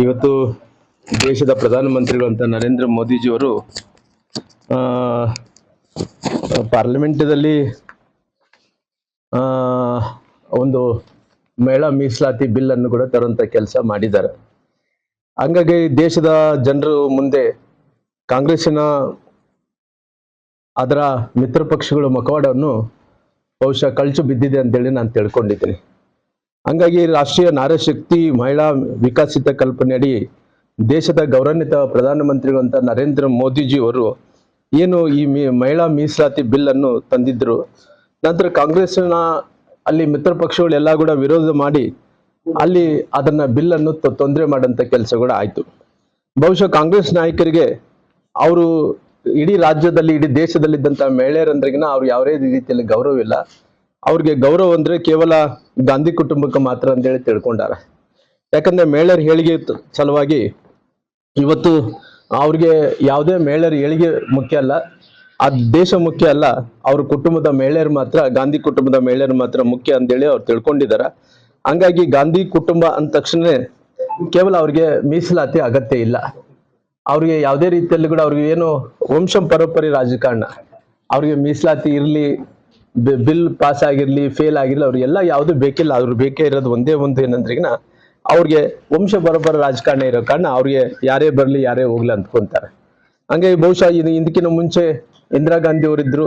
ಇವತ್ತು ದೇಶದ ಪ್ರಧಾನಮಂತ್ರಿಗಳಂತ ನರೇಂದ್ರ ಮೋದಿಜಿಯವರು ಪಾರ್ಲಿಮೆಂಟದಲ್ಲಿ ಒಂದು ಮಹಿಳಾ ಮೀಸಲಾತಿ ಬಿಲ್ ಅನ್ನು ಕೂಡ ತರುವಂತ ಕೆಲಸ ಮಾಡಿದ್ದಾರೆ. ಹಂಗಾಗಿ ದೇಶದ ಜನರು ಮುಂದೆ ಕಾಂಗ್ರೆಸ್ಸಿನ ಅದರ ಮಿತ್ರ ಪಕ್ಷಗಳ ಮುಖವಾಡವನ್ನು ಬಹುಶಃ ಕಳಚು ಬಿದ್ದಿದೆ ಅಂತೇಳಿ ನಾನು ತಿಳ್ಕೊಂಡಿದ್ದೀನಿ. ಹಂಗಾಗಿ ರಾಷ್ಟ್ರೀಯ ನಾರಶಕ್ತಿ ಮಹಿಳಾ ವಿಕಸಿತ ಕಲ್ಪನೆಯಡಿ ದೇಶದ ಗೌರವಾನ್ವಿತ ಪ್ರಧಾನಮಂತ್ರಿಗಳಂತ ನರೇಂದ್ರ ಮೋದಿಜಿಯವರು ಏನು ಈ ಮಹಿಳಾ ಮೀಸಲಾತಿ ಬಿಲ್ ಅನ್ನು ತಂದಿದ್ರು. ನಂತರ ಕಾಂಗ್ರೆಸ್ನ ಅಲ್ಲಿ ಮಿತ್ರ ಪಕ್ಷಗಳೆಲ್ಲ ಕೂಡ ವಿರೋಧ ಮಾಡಿ ಅಲ್ಲಿ ಅದನ್ನ ಬಿಲ್ ಅನ್ನು ತೊಂದರೆ ಮಾಡಂತ ಕೆಲಸ ಕೂಡ ಆಯ್ತು. ಬಹುಶಃ ಕಾಂಗ್ರೆಸ್ ನಾಯಕರಿಗೆ ಅವರು ಇಡೀ ರಾಜ್ಯದಲ್ಲಿ ಇಡೀ ದೇಶದಲ್ಲಿದ್ದಂತ ಮಹಿಳೆಯರಂದ್ರಿಗಿನ ಅವ್ರು ಯಾವುದೇ ರೀತಿಯಲ್ಲಿ ಗೌರವ ಇಲ್ಲ. ಅವ್ರಿಗೆ ಗೌರವ ಅಂದ್ರೆ ಕೇವಲ ಗಾಂಧಿ ಕುಟುಂಬಕ್ಕೆ ಮಾತ್ರ ಅಂತೇಳಿ ತಿಳ್ಕೊಂಡಾರ. ಯಾಕಂದ್ರೆ ಮಹಿಳೆಯರ ಏಳಿಗೆ ಸಲುವಾಗಿ ಇವತ್ತು ಅವ್ರಿಗೆ ಯಾವುದೇ ಮಹಿಳೆಯರ ಏಳಿಗೆ ಮುಖ್ಯ ಅಲ್ಲ, ಆ ದೇಶ ಮುಖ್ಯ ಅಲ್ಲ, ಅವ್ರ ಕುಟುಂಬದ ಮಹಿಳೆಯರು ಮಾತ್ರ, ಗಾಂಧಿ ಕುಟುಂಬದ ಮಹಿಳೆಯರು ಮಾತ್ರ ಮುಖ್ಯ ಅಂತೇಳಿ ಅವ್ರು ತಿಳ್ಕೊಂಡಿದ್ದಾರೆ. ಹಂಗಾಗಿ ಗಾಂಧಿ ಕುಟುಂಬ ಅಂದ ತಕ್ಷಣ ಕೇವಲ ಅವ್ರಿಗೆ ಮೀಸಲಾತಿ ಅಗತ್ಯ ಇಲ್ಲ. ಅವ್ರಿಗೆ ಯಾವುದೇ ರೀತಿಯಲ್ಲಿ ಕೂಡ ಅವ್ರಿಗೆ ಏನು ವಂಶ ಪರಂಪರೆ ರಾಜಕಾರಣ, ಅವ್ರಿಗೆ ಮೀಸಲಾತಿ ಇರ್ಲಿ, ಬಿಲ್ ಪಾಸ್ ಆಗಿರ್ಲಿ, ಫೇಲ್ ಆಗಿರ್ಲಿ, ಅವ್ರಿಗೆಲ್ಲ ಯಾವುದು ಬೇಕಿಲ್ಲ. ಅವ್ರು ಬೇಕೇ ಇರೋದು ಒಂದೇ ಒಂದು ಏನಂದ್ರಿಗಿನ ಅವ್ರಿಗೆ ವಂಶ ಪರಂಪರೆ ರಾಜಕಾರಣ ಇರೋ ಕಾರಣ ಅವ್ರಿಗೆ ಯಾರೇ ಬರ್ಲಿ ಯಾರೇ ಹೋಗ್ಲಿ ಅಂದ್ಕೊಂತಾರೆ. ಹಂಗಾಗಿ ಬಹುಶಃ ಇದಕ್ಕಿಂತ ಮುಂಚೆ ಇಂದಿರಾ ಗಾಂಧಿ ಅವರಿದ್ರು,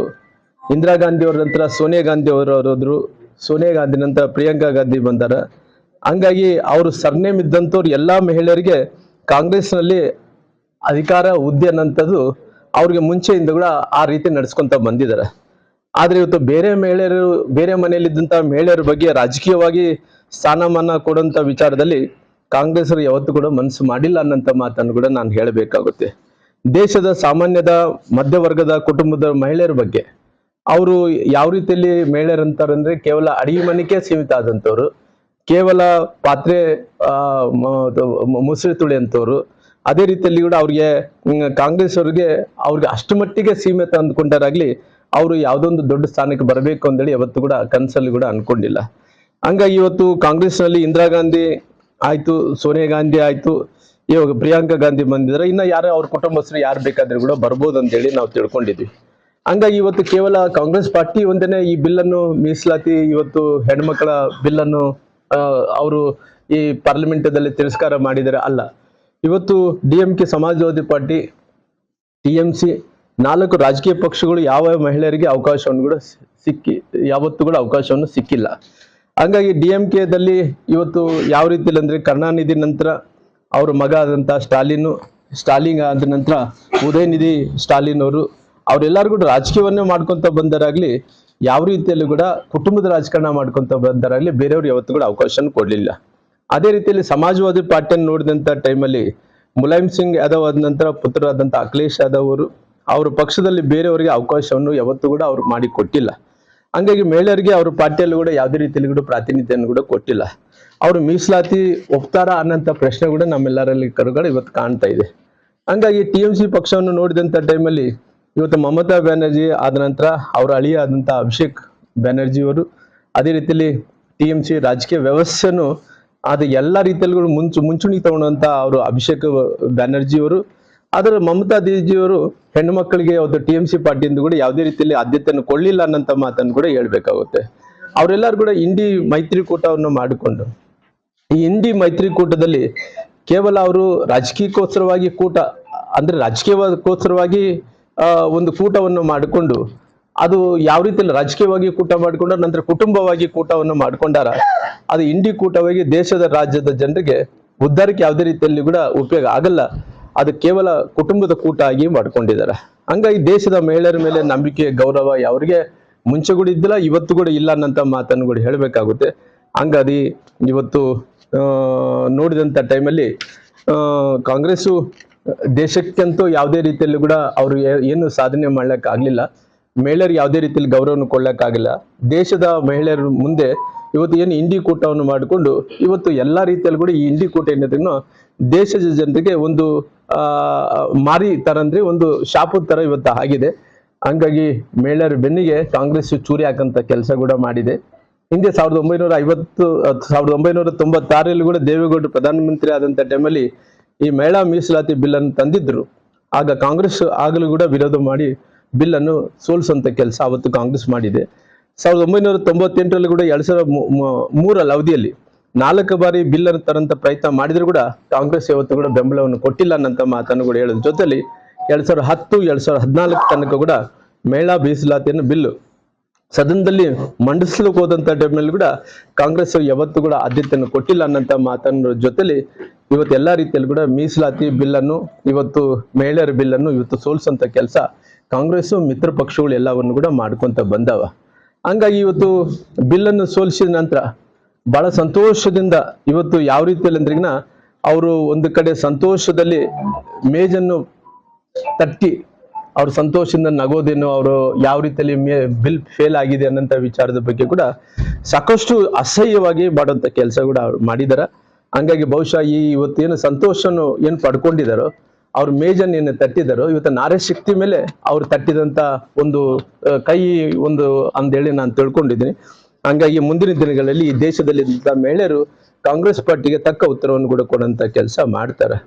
ಇಂದಿರಾ ಗಾಂಧಿ ಅವ್ರ ನಂತರ ಸೋನಿಯಾ ಗಾಂಧಿ ಅವರದ್ರು, ಸೋನಿಯಾ ಗಾಂಧಿ ನಂತರ ಪ್ರಿಯಾಂಕಾ ಗಾಂಧಿ ಬಂದಾರ. ಹಂಗಾಗಿ ಅವರು ಸರ್ನೇಮ್ ಇದ್ದಂಥವ್ರು ಎಲ್ಲಾ ಮಹಿಳೆಯರಿಗೆ ಕಾಂಗ್ರೆಸ್ನಲ್ಲಿ ಅಧಿಕಾರ ಹುದ್ದೆ ಅನ್ನಂಥದ್ದು ಅವ್ರಿಗೆ ಮುಂಚೆಯಿಂದ ಕೂಡ ಆ ರೀತಿ ನಡ್ಸ್ಕೊಂತ ಬಂದಿದ್ದಾರೆ. ಆದ್ರೆ ಇವತ್ತು ಬೇರೆ ಮಹಿಳೆಯರು, ಬೇರೆ ಮನೆಯಲ್ಲಿದ್ದಂತ ಮಹಿಳೆಯರ ಬಗ್ಗೆ ರಾಜಕೀಯವಾಗಿ ಸ್ಥಾನಮಾನ ಕೊಡುವಂತ ವಿಚಾರದಲ್ಲಿ ಕಾಂಗ್ರೆಸ್ರು ಯಾವತ್ತೂ ಕೂಡ ಮನಸ್ಸು ಮಾಡಿಲ್ಲ ಅನ್ನಂತ ಮಾತನ್ನು ಕೂಡ ನಾನು ಹೇಳಬೇಕಾಗುತ್ತೆ. ದೇಶದ ಸಾಮಾನ್ಯದ ಮಧ್ಯವರ್ಗದ ಕುಟುಂಬದ ಮಹಿಳೆಯರ ಬಗ್ಗೆ ಅವರು ಯಾವ ರೀತಿಯಲ್ಲಿ ಮಹಿಳೆಯರಂತಾರಂದ್ರೆ ಕೇವಲ ಅಡಿಗೆ ಮನೆಗೆ ಸೀಮಿತ ಆದಂಥವ್ರು, ಕೇವಲ ಪಾತ್ರೆ ಮುಸುರೆ ತುಳಿಯಂಥವ್ರು. ಅದೇ ರೀತಿಯಲ್ಲಿ ಕೂಡ ಅವ್ರಿಗೆ ಕಾಂಗ್ರೆಸ್ ಅವ್ರಿಗೆ ಅಷ್ಟು ಮಟ್ಟಿಗೆ ಸೀಮಿತ ಅಂದ್ಕೊಂಡಾರಾಗ್ಲಿ ಅವರು ಯಾವುದೊಂದು ದೊಡ್ಡ ಸ್ಥಾನಕ್ಕೆ ಬರಬೇಕು ಅಂತೇಳಿ ಯಾವತ್ತು ಕೂಡ ಕನಸಲ್ಲಿ ಕೂಡ ಅನ್ಕೊಂಡಿಲ್ಲ. ಹಂಗಾಗಿ ಇವತ್ತು ಕಾಂಗ್ರೆಸ್ನಲ್ಲಿ ಇಂದಿರಾ ಗಾಂಧಿ ಆಯ್ತು, ಸೋನಿಯಾ ಗಾಂಧಿ ಆಯ್ತು, ಇವಾಗ ಪ್ರಿಯಾಂಕಾ ಗಾಂಧಿ ಬಂದಿದ್ದಾರೆ, ಇನ್ನ ಯಾರು ಅವ್ರ ಕುಟುಂಬಸ್ಥರು ಯಾರು ಬೇಕಾದ್ರೂ ಕೂಡ ಬರ್ಬೋದು ಅಂತೇಳಿ ನಾವು ತಿಳ್ಕೊಂಡಿದ್ವಿ. ಹಂಗಾಗಿ ಇವತ್ತು ಕೇವಲ ಕಾಂಗ್ರೆಸ್ ಪಾರ್ಟಿ ಒಂದೇನೆ ಈ ಬಿಲ್ ಅನ್ನು ಮೀಸಲಾತಿ ಇವತ್ತು ಹೆಣ್ಮಕ್ಳ ಬಿಲ್ ಅನ್ನು ಅವರು ಈ ಪಾರ್ಲಿಮೆಂಟದಲ್ಲಿ ತಿರಸ್ಕಾರ ಮಾಡಿದರೆ ಅಲ್ಲ. ಇವತ್ತು DMK ಸಮಾಜವಾದಿ ಪಾರ್ಟಿ, TMC 4 ರಾಜಕೀಯ ಪಕ್ಷಗಳು ಯಾವ ಮಹಿಳೆಯರಿಗೆ ಅವಕಾಶವನ್ನು ಕೂಡ ಯಾವತ್ತೂ ಕೂಡ ಅವಕಾಶವನ್ನು ಸಿಕ್ಕಿಲ್ಲ. ಹಂಗಾಗಿ DMKದಲ್ಲಿ ಇವತ್ತು ಯಾವ ರೀತಿಯಲ್ಲಿ ಅಂದ್ರೆ ಕರುಣಾನಿಧಿ ನಂತರ ಅವ್ರ ಮಗ ಆದಂತ ಸ್ಟಾಲಿನ್ ಆದ ನಂತರ ಉದಯನಿಧಿ ಸ್ಟಾಲಿನ್ ಅವರು ಅವರೆಲ್ಲರೂ ಕೂಡ ರಾಜಕೀಯವನ್ನೇ ಮಾಡ್ಕೊಂತ ಬಂದರಾಗ್ಲಿ, ಯಾವ ರೀತಿಯಲ್ಲಿ ಕೂಡ ಕುಟುಂಬದ ರಾಜಕಾರಣ ಮಾಡ್ಕೊಂತ ಬಂದರಾಗ್ಲಿ ಬೇರೆಯವ್ರು ಯಾವತ್ತೂ ಕೂಡ ಅವಕಾಶವನ್ನು ಕೊಡ್ಲಿಲ್ಲ. ಅದೇ ರೀತಿಯಲ್ಲಿ ಸಮಾಜವಾದಿ ಪಾರ್ಟಿಯನ್ನು ನೋಡಿದಂತ ಟೈಮಲ್ಲಿ ಮುಲಾಯಂ ಸಿಂಗ್ ಯಾದವ್ ಆದ ನಂತರ ಪುತ್ರರಾದಂತ ಅಖಿಲೇಶ್ ಯಾದವ್ ಅವರು ಅವ್ರ ಪಕ್ಷದಲ್ಲಿ ಬೇರೆಯವರಿಗೆ ಅವಕಾಶವನ್ನು ಯಾವತ್ತೂ ಕೂಡ ಅವ್ರು ಮಾಡಿ ಕೊಟ್ಟಿಲ್ಲ. ಹಂಗಾಗಿ ಮಹಿಳೆಯರಿಗೆ ಅವ್ರ ಪಾರ್ಟಿಯಲ್ಲಿ ಕೂಡ ಯಾವುದೇ ರೀತಿಯಲ್ಲಿ ಕೂಡ ಪ್ರಾತಿನಿಧ್ಯವನ್ನು ಕೂಡ ಕೊಟ್ಟಿಲ್ಲ. ಅವರು ಮೀಸಲಾತಿ ಒಪ್ತಾರ ಅನ್ನಂತ ಪ್ರಶ್ನೆ ಕೂಡ ನಮ್ಮೆಲ್ಲರಲ್ಲಿ ಕರುಗಳು ಇವತ್ತು ಕಾಣ್ತಾ ಇದೆ. ಹಂಗಾಗಿ TMC ಪಕ್ಷವನ್ನು ನೋಡಿದಂತ ಟೈಮಲ್ಲಿ ಇವತ್ತು ಮಮತಾ ಬ್ಯಾನರ್ಜಿ ಆದ ನಂತರ ಅವರ ಅಳಿಯ ಆದಂತ ಅಭಿಷೇಕ್ ಬ್ಯಾನರ್ಜಿ ಅವರು, ಅದೇ ರೀತಿಯಲ್ಲಿ TMC ರಾಜಕೀಯ ವ್ಯವಸ್ಥೆಯನ್ನು ಅದು ಎಲ್ಲ ರೀತಿಯಲ್ಲಿ ಮುಂಚೂಣಿ ತಗೊಂಡಂತ ಅವರು ಅಭಿಷೇಕ್ ಬ್ಯಾನರ್ಜಿ ಅವರು, ಆದ್ರೆ ಮಮತಾ ದೀಜಿಯವರು ಹೆಣ್ಣು ಮಕ್ಕಳಿಗೆ ಅವತ್ತು TMC ಪಾರ್ಟಿಯಿಂದ ಕೂಡ ಯಾವುದೇ ರೀತಿಯಲ್ಲಿ ಆದ್ಯತೆಯನ್ನು ಕೊಡ್ಲಿಲ್ಲ ಅನ್ನಂತ ಮಾತನ್ನು ಕೂಡ ಹೇಳ್ಬೇಕಾಗುತ್ತೆ. ಅವರೆಲ್ಲರೂ ಕೂಡ ಇಂಡಿ ಮೈತ್ರಿಕೂಟವನ್ನು ಮಾಡಿಕೊಂಡು, ಈ ಇಂಡಿ ಮೈತ್ರಿಕೂಟದಲ್ಲಿ ಕೇವಲ ಅವರು ರಾಜಕೀಯಕ್ಕೋಸ್ಕರವಾಗಿ ರಾಜಕೀಯಕ್ಕೋಸ್ಕರವಾಗಿ ಒಂದು ಕೂಟವನ್ನು ಮಾಡಿಕೊಂಡು, ಅದು ಯಾವ ರೀತಿಯಲ್ಲಿ ರಾಜಕೀಯವಾಗಿ ಕೂಟ ಮಾಡಿಕೊಂಡ ನಂತರ ಕುಟುಂಬವಾಗಿ ಕೂಟವನ್ನು ಮಾಡ್ಕೊಂಡಾರ, ಅದು ಇಂಡಿ ಕೂಟವಾಗಿ ದೇಶದ ರಾಜ್ಯದ ಜನರಿಗೆ ಉದ್ಧಾರಕ್ಕೆ ಯಾವುದೇ ರೀತಿಯಲ್ಲಿ ಕೂಡ ಉಪಯೋಗ ಆಗಲ್ಲ. ಅದು ಕೇವಲ ಕುಟುಂಬದ ಕೂಟ ಆಗಿ ಮಾಡ್ಕೊಂಡಿದ್ದಾರೆ. ಹಂಗಾಗಿ ದೇಶದ ಮಹಿಳೆಯರ ಮೇಲೆ ನಂಬಿಕೆ ಗೌರವ ಯಾವ್ರಿಗೆ ಮುಂಚೆ ಕೂಡ ಇದ್ದಿಲ್ಲ, ಇವತ್ತು ಕೂಡ ಇಲ್ಲ ಅನ್ನಂತ ಮಾತನ್ನು ಕೂಡ ಹೇಳ್ಬೇಕಾಗುತ್ತೆ. ಹಂಗಾಗಿ ಇವತ್ತು ನೋಡಿದಂತ ಟೈಮಲ್ಲಿ ಕಾಂಗ್ರೆಸ್ಸು ದೇಶಕ್ಕಂತೂ ಯಾವುದೇ ರೀತಿಯಲ್ಲಿ ಕೂಡ ಅವರು ಏನು ಸಾಧನೆ ಮಾಡ್ಲಿಕ್ಕೆ ಆಗ್ಲಿಲ್ಲ, ಮಹಿಳೆಯರಿಗೆ ಯಾವುದೇ ರೀತಿಯಲ್ಲಿ ಗೌರವವನ್ನು ಕೊಡ್ಲಿಕ್ಕಾಗಿಲ್ಲ. ದೇಶದ ಮಹಿಳೆಯರ ಮುಂದೆ ಇವತ್ತು ಏನು ಇಂಡಿ ಕೂಟವನ್ನು ಮಾಡಿಕೊಂಡು ಇವತ್ತು ಎಲ್ಲಾ ರೀತಿಯಲ್ಲಿ ಕೂಡ ಈ ಇಂಡಿ ಕೂಟ ಏನಂದ್ರೆ ದೇಶದ ಜನರಿಗೆ ಒಂದು ಮಾರಿ ತರ ಅಂದ್ರೆ ಒಂದು ಶಾಪದ ತರ ಇವತ್ತು ಆಗಿದೆ. ಹಂಗಾಗಿ ಮಹಿಳೆಯರ ಬೆನ್ನಿಗೆ ಕಾಂಗ್ರೆಸ್ ಚೂರಿ ಹಾಕಂತ ಕೆಲಸ ಕೂಡ ಮಾಡಿದೆ. ಹಿಂದೆ 1996 ಕೂಡ ದೇವೇಗೌಡರು ಪ್ರಧಾನಮಂತ್ರಿ ಆದಂತ ಟೈಮಲ್ಲಿ ಈ ಮಹಿಳಾ ಮೀಸಲಾತಿ ಬಿಲ್ ಅನ್ನು ತಂದಿದ್ರು. ಆಗ ಕಾಂಗ್ರೆಸ್ ಆಗಲೂ ಕೂಡ ವಿರೋಧ ಮಾಡಿ ಬಿಲ್ ಅನ್ನು ಸೋಲಿಸುವಂತ ಕೆಲಸ ಅವತ್ತು ಕಾಂಗ್ರೆಸ್ ಮಾಡಿದೆ. 1998 ಕೂಡ 2003 ಅವಧಿಯಲ್ಲಿ 4 ಬಾರಿ ಬಿಲ್ ಅನ್ನು ತರಂತ ಪ್ರಯತ್ನ ಮಾಡಿದ್ರು ಕೂಡ ಕಾಂಗ್ರೆಸ್ ಯಾವತ್ತು ಕೂಡ ಬೆಂಬಲವನ್ನು ಕೊಟ್ಟಿಲ್ಲ ಅನ್ನಂತ ಮಾತನ್ನು ಕೂಡ ಹೇಳೋದ್ರ ಜೊತೆಲಿ 2010, 2014 ತನಕ ಕೂಡ ಮಹಿಳಾ ಮೀಸಲಾತಿಯನ್ನು ಬಿಲ್ಲು ಸದನದಲ್ಲಿ ಮಂಡಿಸ್ಲಿಕ್ಕೆ ಹೋದಂತ ಟೈಮ್ನಲ್ಲಿ ಕೂಡ ಕಾಂಗ್ರೆಸ್ ಯಾವತ್ತು ಕೂಡ ಆದ್ಯತೆಯನ್ನು ಕೊಟ್ಟಿಲ್ಲ ಅನ್ನಂತ ಮಾತನ್ನ ಜೊತೆಲಿ ಇವತ್ತು ಎಲ್ಲಾ ರೀತಿಯಲ್ಲಿ ಕೂಡ ಮೀಸಲಾತಿ ಬಿಲ್ ಅನ್ನು ಇವತ್ತು ಮಹಿಳೆಯರ ಬಿಲ್ ಅನ್ನು ಇವತ್ತು ಸೋಲಿಸುವಂತ ಕೆಲಸ ಕಾಂಗ್ರೆಸ್ ಮಿತ್ರ ಪಕ್ಷಗಳು ಎಲ್ಲವನ್ನು ಕೂಡ ಮಾಡ್ಕೊಂತ ಬಂದವ. ಹಂಗಾಗಿ ಇವತ್ತು ಬಿಲ್ ಅನ್ನು ಸೋಲಿಸಿದ ನಂತರ ಬಹಳ ಸಂತೋಷದಿಂದ ಇವತ್ತು ಯಾವ ರೀತಿಯಲ್ಲಿ ಅಂದ್ರಿಗಿನ ಅವರು ಒಂದು ಕಡೆ ಸಂತೋಷದಲ್ಲಿ ಮೇಜನ್ನು ತಟ್ಟಿ ಅವ್ರ ಸಂತೋಷದಿಂದ ನಗೋದೇನು, ಅವರು ಯಾವ ರೀತಿಯಲ್ಲಿ ಬಿಲ್ ಫೇಲ್ ಆಗಿದೆ ಅನ್ನೋಂಥ ವಿಚಾರದ ಬಗ್ಗೆ ಕೂಡ ಸಾಕಷ್ಟು ಅಸಹ್ಯವಾಗಿ ಮಾಡುವಂತ ಕೆಲಸ ಕೂಡ ಅವ್ರು ಮಾಡಿದಾರ. ಹಂಗಾಗಿ ಬಹುಶಃ ಈ ಇವತ್ತೇನು ಸಂತೋಷನು ಏನು ಪಡ್ಕೊಂಡಿದಾರೋ, ಅವ್ರ ಮೇಜನ್ನು ಏನು ತಟ್ಟಿದಾರೋ, ಇವತ್ತು ನಾರಿ ಶಕ್ತಿ ಮೇಲೆ ಅವ್ರು ತಟ್ಟಿದಂತ ಒಂದು ಕೈ ಒಂದು ಅಂದೇಳಿ ನಾನು ತಿಳ್ಕೊಂಡಿದ್ದೀನಿ. ಹಂಗಾಗಿ ಮುಂದಿನ ದಿನಗಳಲ್ಲಿ ಈ ದೇಶದಲ್ಲಿ ಮಹಿಳೆಯರು ಕಾಂಗ್ರೆಸ್ ಪಾರ್ಟಿಗೆ ತಕ್ಕ ಉತ್ತರವನ್ನು ಕೂಡ ಕೊಡುವಂತ ಕೆಲಸ ಮಾಡ್ತಾರೆ.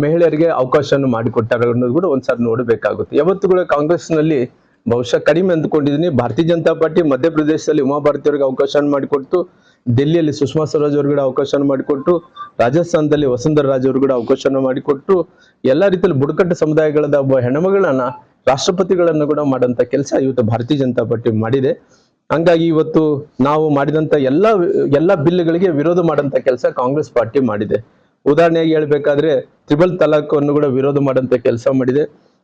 ಮಹಿಳೆಯರಿಗೆ ಅವಕಾಶವನ್ನು ಮಾಡಿಕೊಟ್ಟಾರ ಅನ್ನೋದು ಕೂಡ ಒಂದ್ಸಾರಿ ನೋಡಬೇಕಾಗುತ್ತೆ. ಯಾವತ್ತು ಕೂಡ ಕಾಂಗ್ರೆಸ್ ನಲ್ಲಿ ಬಹುಶಃ ಕಡಿಮೆ ಅಂದ್ಕೊಂಡಿದ್ದೀನಿ. ಭಾರತೀಯ ಜನತಾ ಪಾರ್ಟಿ ಮಧ್ಯಪ್ರದೇಶದಲ್ಲಿ ಉಮಾಭಾರತಿ ಅವರಿಗೆ ಅವಕಾಶ ಮಾಡಿಕೊಟ್ಟು, ಡೆಲ್ಲಿಯಲ್ಲಿ ಸುಷ್ಮಾ ಸ್ವರಾಜ್ ಅವ್ರಿಗೆ ಅವಕಾಶ ಮಾಡಿಕೊಟ್ಟು, ರಾಜಸ್ಥಾನದಲ್ಲಿ ವಸುಂಧರಾ ರಾಜ್ ಅವ್ರಿಗೆ ಕೂಡ ಅವಕಾಶ ಮಾಡಿಕೊಟ್ಟು, ಎಲ್ಲಾ ರೀತಿಯಲ್ಲಿ ಬುಡಕಟ್ಟು ಸಮುದಾಯಗಳದ ಒಬ್ಬ ಹೆಣ್ಮಗಳನ್ನ ರಾಷ್ಟ್ರಪತಿಗಳನ್ನು ಕೂಡ ಮಾಡಂತ ಕೆಲಸ ಇವತ್ತು ಭಾರತೀಯ ಜನತಾ ಪಾರ್ಟಿ ಮಾಡಿದೆ. ಹಂಗಾಗಿ ಇವತ್ತು ನಾವು ಮಾಡಿದಂತ ಎಲ್ಲ ಬಿಲ್ಗಳಿಗೆ ವಿರೋಧ ಮಾಡಂತ ಕೆಲಸ ಕಾಂಗ್ರೆಸ್ ಪಾರ್ಟಿ ಮಾಡಿದೆ. ಉದಾಹರಣೆಯಾಗಿ ಹೇಳ್ಬೇಕಾದ್ರೆ ತ್ರಿಬಲ್ ತಲಾಖ್ ಕೂಡ ವಿರೋಧ ಮಾಡಂತ ಕೆಲಸ ಮಾಡಿದೆ.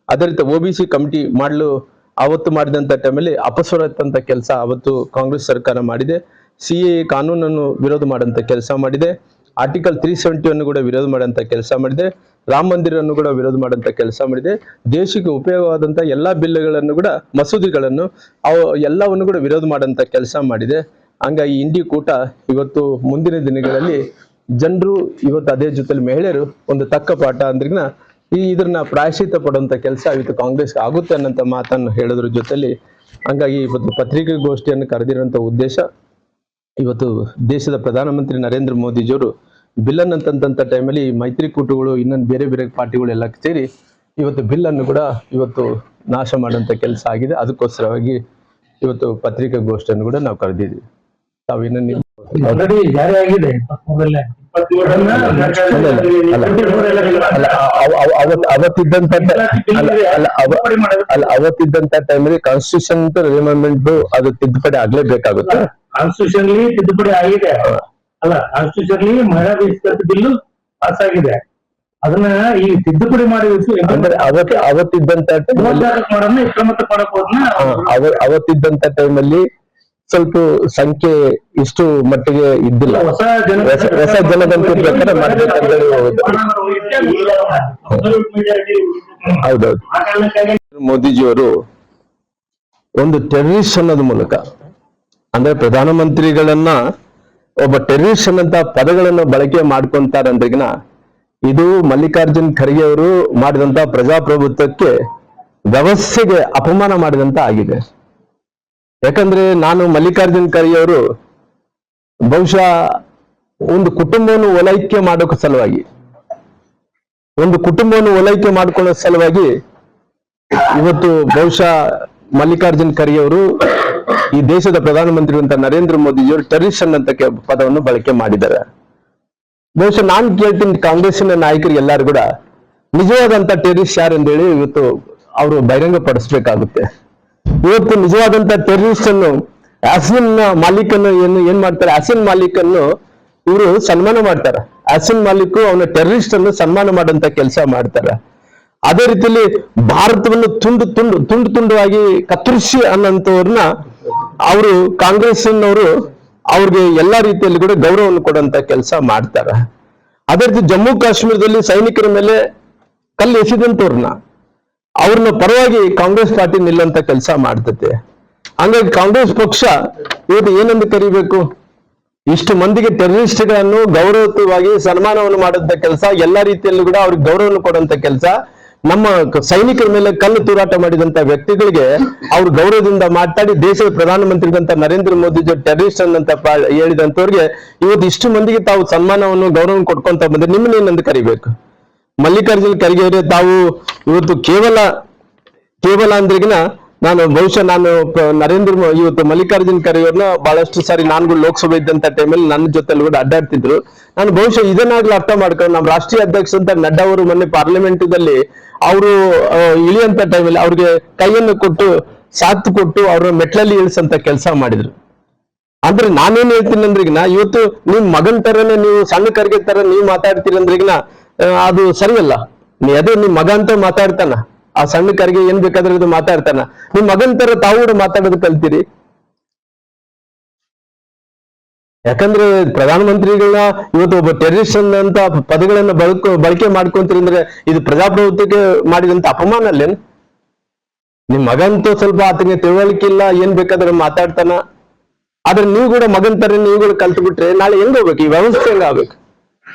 ಅದೇ ರೀತಿ OBC ಕಮಿಟಿ ಮಾಡಲು ಅವತ್ತು ಮಾಡಿದಂತ ಟೈಮಲ್ಲಿ ಅಪಸ್ವರತ್ತಂತ ಕೆಲಸ ಅವತ್ತು ಕಾಂಗ್ರೆಸ್ ಸರ್ಕಾರ ಮಾಡಿದೆ. CAA ಕಾನೂನನ್ನು ವಿರೋಧ ಮಾಡಂತ ಕೆಲಸ ಮಾಡಿದೆ. ಆರ್ಟಿಕಲ್ 370 ಕೂಡ ವಿರೋಧ ಮಾಡಂತ ಕೆಲಸ ಮಾಡಿದೆ. ರಾಮ ಮಂದಿರನ್ನು ಕೂಡ ವಿರೋಧ ಮಾಡಂತ ಕೆಲಸ ಮಾಡಿದೆ. ದೇಶಕ್ಕೆ ಉಪಯೋಗವಾದಂತ ಎಲ್ಲಾ ಬಿಲ್ಗಳನ್ನು ಕೂಡ ಮಸೂದೆಗಳನ್ನು ಎಲ್ಲವನ್ನು ಕೂಡ ವಿರೋಧ ಮಾಡಂತ ಕೆಲಸ ಮಾಡಿದೆ. ಹಂಗಾಗಿ ಇಂಡಿ ಕೂಟ ಇವತ್ತು ಮುಂದಿನ ದಿನಗಳಲ್ಲಿ ಜನರು ಇವತ್ತು ಅದೇ ಜೊತೆಲಿ ಮಹಿಳೆಯರು ಒಂದು ತಕ್ಕ ಪಾಠ ಅಂದ್ರಿಗಿನ ಇದನ್ನ ಪ್ರಾಯಶ್ಚಿತ್ತ ಪಡುವಂತ ಕೆಲಸ ಇವತ್ತು ಕಾಂಗ್ರೆಸ್ ಆಗುತ್ತೆ ಅನ್ನಂತ ಮಾತನ್ನು ಹೇಳೋದ್ರ ಜೊತೆಲಿ, ಹಂಗಾಗಿ ಇವತ್ತು ಪತ್ರಿಕಾಗೋಷ್ಠಿಯನ್ನು ಕರೆದಿರುವಂತ ಉದ್ದೇಶ, ಇವತ್ತು ದೇಶದ ಪ್ರಧಾನಮಂತ್ರಿ ನರೇಂದ್ರ ಮೋದಿಜಿಯವರು ಬಿಲ್ ಅನ್ನು ತಂದಂತ ಟೈಮಲ್ಲಿ ಮೈತ್ರಿಕೂಟಗಳು ಇನ್ನೊಂದು ಬೇರೆ ಬೇರೆ ಪಾರ್ಟಿಗಳು ಎಲ್ಲ ಸೇರಿ ಇವತ್ತು ಬಿಲ್ ಅನ್ನು ಕೂಡ ಇವತ್ತು ನಾಶ ಮಾಡುವಂತ ಕೆಲಸ ಆಗಿದೆ. ಅದಕ್ಕೋಸ್ಕರವಾಗಿ ಇವತ್ತು ಪತ್ರಿಕಾಗೋಷ್ಠಿಯನ್ನು ಕೂಡ ನಾವು ಕರೆದಿದ್ದೀವಿ. ತಾವೇನು ಜಾರಿ ಆಗಿದೆ ಅವತ್ತಿದ್ದಂತ ಟೈಮಲ್ಲಿ ಕಾನ್ಸ್ಟಿಟ್ಯೂಷನ್ ರಿಮೆಂಡ್ಮೆಂಟ್ ಅದು ತಿದ್ದುಪಡಿ ಆಗ್ಲೇಬೇಕಾಗುತ್ತೆ. ಕಾನ್ಸ್ಟಿಟ್ಯೂಷನ್ ತಿದ್ದುಪಡಿ ಆಗಿದೆ ಅಲ್ಲ, ಕಾನ್ಸ್ಟಿಟ್ಯೂಷನ್ ಮಹಿಳಾ ಮೀಸಲಾತಿ ಬಿಲ್ಲು ಪಾಸ್ ಆಗಿದೆ. ಅದನ್ನ ಈ ತಿದ್ದುಪಡಿ ಮಾಡಿ ಅವತ್ತಿದ್ದಂತ ಅವತ್ತಿದ್ದಂತ ಟೈಮಲ್ಲಿ ಸ್ವಲ್ಪ ಸಂಖ್ಯೆ ಇಷ್ಟು ಮಟ್ಟಿಗೆ ಇದ್ದಿಲ್ಲ. ಹೊಸ ಜನಗಣತಿ ಹೌದೌದು. ಮೋದಿಜಿಯವರು ಒಂದು ಟೆರರಿಸ್ಟ್ ಅನ್ನೋದ್ ಮೂಲಕ, ಅಂದ್ರೆ ಪ್ರಧಾನಮಂತ್ರಿಗಳನ್ನ ಒಬ್ಬ ಟೆರರಿಸ್ಟ್ ಅನ್ನಂತ ಪದಗಳನ್ನು ಬಳಕೆ ಮಾಡ್ಕೊಂತಾರಂದ್ರಿಗಿನ ಇದು ಮಲ್ಲಿಕಾರ್ಜುನ್ ಖರ್ಗೆ ಅವರು ಮಾಡಿದಂತ ಪ್ರಜಾಪ್ರಭುತ್ವಕ್ಕೆ, ವ್ಯವಸ್ಥೆಗೆ ಅಪಮಾನ ಮಾಡಿದಂತ ಆಗಿದೆ. ಯಾಕಂದ್ರೆ ನಾನು ಮಲ್ಲಿಕಾರ್ಜುನ್ ಖರ್ಗೆ ಅವರು ಬಹುಶಃ ಒಂದು ಕುಟುಂಬವನ್ನು ಓಲೈಕೆ ಮಾಡೋಕೆ ಸಲುವಾಗಿ, ಒಂದು ಕುಟುಂಬವನ್ನು ಓಲೈಕೆ ಮಾಡ್ಕೊಳ್ಳೋ ಸಲುವಾಗಿ ಇವತ್ತು ಬಹುಶಃ ಮಲ್ಲಿಕಾರ್ಜುನ್ ಖರ್ಗೆ ಅವರು ಈ ದೇಶದ ಪ್ರಧಾನಮಂತ್ರಿ ಅಂತ ನರೇಂದ್ರ ಮೋದಿಜಿಯವರು ಟೆರರಿಸ್ಟ್ ಅನ್ನಂತ ಪದವನ್ನು ಬಳಕೆ ಮಾಡಿದ್ದಾರೆ. ಬಹುಶಃ ನಾನು ಕೇಳ್ತೀನಿ ಕಾಂಗ್ರೆಸ್ಸಿನ ನಾಯಕರು ಎಲ್ಲಾರು ಕೂಡ ನಿಜವಾದಂತ ಟೆರರಿಸ್ಟ್ ಯಾರು ಅಂತೇಳಿ ಇವತ್ತು ಅವರು ಬಹಿರಂಗ ಪಡಿಸ್ಬೇಕಾಗುತ್ತೆ. ಇವತ್ತು ನಿಜವಾದಂತ ಟೆರರಿಸ್ಟ್ ಅನ್ನು ಆಸಿನ್ ಮಾಲಿಕ್ ಅನ್ನು ಏನ್ ಮಾಡ್ತಾರೆ, ಆಸಿನ್ ಮಾಲಿಕ್ ಅನ್ನು ಇವರು ಸನ್ಮಾನ ಮಾಡ್ತಾರೆ. ಆಸಿನ್ ಮಾಲಿಕ್ ಅವನ ಟೆರರಿಸ್ಟ್ ಅನ್ನು ಸನ್ಮಾನ ಮಾಡುವಂತ ಕೆಲಸ ಮಾಡ್ತಾರೆ. ಅದೇ ರೀತಿಯಲ್ಲಿ ಭಾರತವನ್ನು ತುಂಡು ಕತ್ತರಿಸಿ ಅನ್ನೋಂಥವ್ರನ್ನ ಅವರು ಕಾಂಗ್ರೆಸ್ನವರು ಅವ್ರಿಗೆ ಎಲ್ಲಾ ರೀತಿಯಲ್ಲಿ ಕೂಡ ಗೌರವವನ್ನು ಕೊಡುವಂತ ಕೆಲಸ ಮಾಡ್ತಾರೆ. ಅದೇ ರೀತಿ ಜಮ್ಮು ಕಾಶ್ಮೀರದಲ್ಲಿ ಸೈನಿಕರ ಮೇಲೆ ಕಲ್ಲು ಎಸೆದಂತವ್ರನ್ನ ಅವ್ರನ್ನ ಪರವಾಗಿ ಕಾಂಗ್ರೆಸ್ ಪಾರ್ಟಿ ನಿಲ್ಲಂತ ಕೆಲಸ ಮಾಡ್ತತೆ. ಹಂಗಾಗಿ ಕಾಂಗ್ರೆಸ್ ಪಕ್ಷ ಇವತ್ತು ಏನಂದು ಕರಿಬೇಕು, ಇಷ್ಟು ಮಂದಿಗೆ ಟೆರರಿಸ್ಟ್ಗಳನ್ನು ಗೌರವಯುತವಾಗಿ ಸನ್ಮಾನವನ್ನು ಮಾಡುವಂತ ಕೆಲಸ, ಎಲ್ಲಾ ರೀತಿಯಲ್ಲೂ ಕೂಡ ಅವ್ರಿಗೆ ಗೌರವವನ್ನು ಕೊಡುವಂತ ಕೆಲಸ ನಮ್ಮ ಸೈನಿಕರ ಮೇಲೆ ಕಲ್ಲು ತೂರಾಟ ಮಾಡಿದಂತ ವ್ಯಕ್ತಿಗಳಿಗೆ ಅವ್ರು ಗೌರವದಿಂದ ಮಾತಾಡಿ ದೇಶದ ಪ್ರಧಾನಮಂತ್ರಿಗಳಂತ ನರೇಂದ್ರ ಮೋದಿ ಟೆರರಿಸ್ಟ್ ಅಂತ ಹೇಳಿದಂತವ್ರಿಗೆ ಇವತ್ತು ಇಷ್ಟು ಮಂದಿಗೆ ತಾವು ಸನ್ಮಾನವನ್ನು ಗೌರವ ಕೊಟ್ಕೊಂತ ಬಂದ್ರೆ ನಿಮ್ಮನ್ನೇನಂತ ಕರಿಬೇಕು? ಮಲ್ಲಿಕಾರ್ಜುನ್ ಖರ್ಗೆ ಅವರೇ ತಾವು ಇವತ್ತು ಕೇವಲ ಅಂದ್ರಿಗಿನ ಬಹುಶಃ ಇವತ್ತು ಮಲ್ಲಿಕಾರ್ಜುನ್ ಖರ್ಗೆ ಅವ್ರನ್ನ ಬಹಳಷ್ಟು ಸಾರಿ ನಾನು ಲೋಕಸಭೆ ಇದ್ದಂತ ಟೈಮಲ್ಲಿ ನನ್ನ ಜೊತೆಲಿ ಕೂಡ ಅಡ್ಡಾಡ್ತಿದ್ರು. ನಾನು ಬಹುಶಃ ಇದನ್ನಾಗ್ಲೂ ಅರ್ಥ ಮಾಡ್ಕೊಂಡು ನಮ್ಮ ರಾಷ್ಟ್ರೀಯ ಅಧ್ಯಕ್ಷ ಅಂತ ನಡ್ಡಾ ಅವರು ಮೊನ್ನೆ ಪಾರ್ಲಿಮೆಂಟ್ದಲ್ಲಿ ಅವರು ಇಳಿಯಂತ ಟೈಮಲ್ಲಿ ಅವ್ರಿಗೆ ಕೈಯನ್ನು ಕೊಟ್ಟು ಸಾಥ್ ಕೊಟ್ಟು ಅವ್ರ ಮೆಟ್ಲಲ್ಲಿ ಇಳಿಸಂತ ಕೆಲಸ ಮಾಡಿದ್ರು. ಅಂದ್ರೆ ನಾನೇನ್ ಹೇಳ್ತೀನಿ ಅಂದ್ರಿಗಿನ ಇವತ್ತು ನಿಮ್ ಮಗನ್ ತರನೇ ನೀವು ಸಣ್ಣ ಖರ್ಗೆ ತರ ನೀವು ಮಾತಾಡ್ತೀರಿ ಅಂದ್ರಿಗಿನ ಅದು ಸರಿಯಲ್ಲ. ಅದೇ ನಿಮ್ ಮಗ ಅಂತ ಮಾತಾಡ್ತಾನ, ಆ ಸಣ್ಣ ಖರ್ಗೆ ಏನ್ ಬೇಕಾದ್ರೆ ಇದು ಮಾತಾಡ್ತಾನ, ನಿಮ್ ಮಗನ್ ತರ ತಾವು ಕೂಡ ಮಾತಾಡೋದು ಕಲ್ತೀರಿ. ಯಾಕಂದ್ರೆ ಪ್ರಧಾನಮಂತ್ರಿಗಳನ್ನ ಇವತ್ತು ಒಬ್ಬ ಟೆರರಿಸ್ಟ್ ಅಂತ ಪದಗಳನ್ನ ಬಳಕೆ ಮಾಡ್ಕೊಂತೀರಿ ಅಂದ್ರೆ ಇದು ಪ್ರಜಾಪ್ರಭುತ್ವಕ್ಕೆ ಮಾಡಿದಂತ ಅಪಮಾನ ಅಲ್ಲೇನು? ನಿಮ್ ಮಗಂತೂ ಸ್ವಲ್ಪ ಆತನಿಗೆ ತಿಳುವಳಿಕೆ ಇಲ್ಲ, ಏನ್ ಬೇಕಾದ್ರೆ ಮಾತಾಡ್ತಾನ. ಆದ್ರೆ ನೀವು ಕೂಡ ಮಗನ್ ತರ ನೀವು ಕೂಡ ಕಲ್ತು ಬಿಟ್ರೆ ನಾಳೆ ಹೆಂಗ್ ಹೋಗ್ಬೇಕು? ಈ ವ್ಯವಸ್ಥೆ ಹೆಂಗಾಗ್ಬೇಕು?